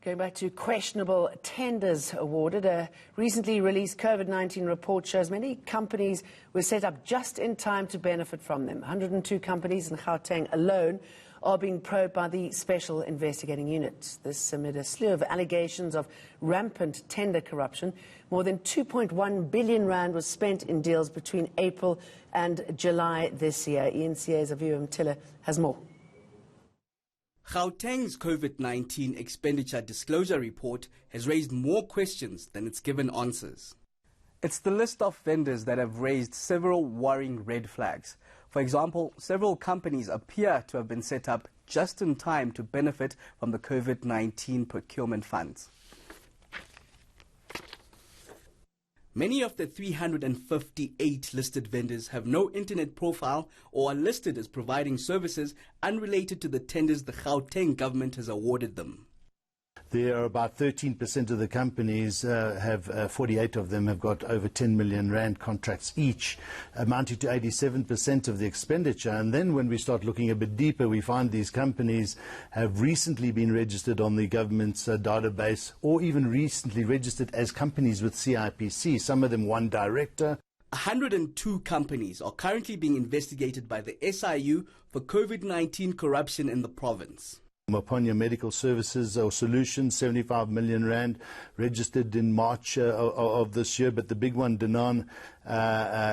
Going back to questionable tenders awarded, a recently released COVID-19 report shows many companies were set up just in time to benefit from them. 102 companies in Gauteng alone are being probed by the Special Investigating Unit. This amid a slew of allegations of rampant tender corruption. More than 2.1 billion rand was spent in deals between April and July this year. eNCA's Aviwe Mtila has more. Gauteng's COVID-19 expenditure disclosure report has raised more questions than it's given answers. It's the list of vendors that have raised several worrying red flags. For example, several companies appear to have been set up just in time to benefit from the COVID-19 procurement funds. Many of the 358 listed vendors have no internet profile or are listed as providing services unrelated to the tenders the Gauteng government has awarded them. There are about 13% of the companies, 48 of them have got over 10 million rand contracts each, amounting to 87% of the expenditure. And then when we start looking a bit deeper, we find these companies have recently been registered on the government's database, or even recently registered as companies with CIPC, some of them one director. 102 companies are currently being investigated by the SIU for COVID-19 corruption in the province. Upon Medical Services or Solutions, 75 million rand, registered in March of this year, but the big one, Danan,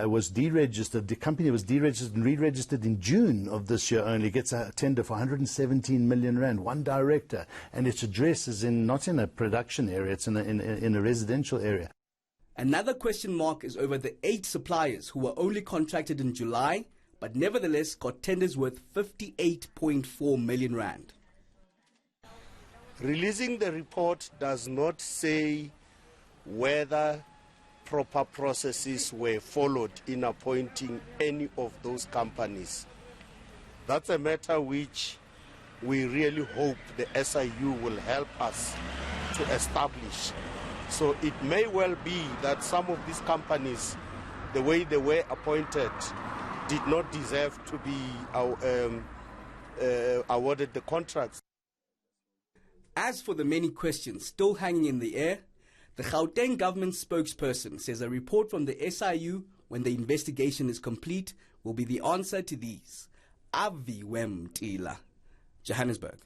was deregistered. The company was deregistered and re-registered in June of this year only. Gets a tender for 117 million rand, one director, and its address is not in a production area, it's in a residential area. Another question mark is over the 8 suppliers who were only contracted in July, but nevertheless got tenders worth 58.4 million rand. Releasing the report does not say whether proper processes were followed in appointing any of those companies. That's a matter which we really hope the SIU will help us to establish. So it may well be that some of these companies, the way they were appointed, did not deserve to be awarded the contracts. As for the many questions still hanging in the air, the Gauteng government spokesperson says a report from the SIU, when the investigation is complete, will be the answer to these. Aviwe Mtila, Johannesburg.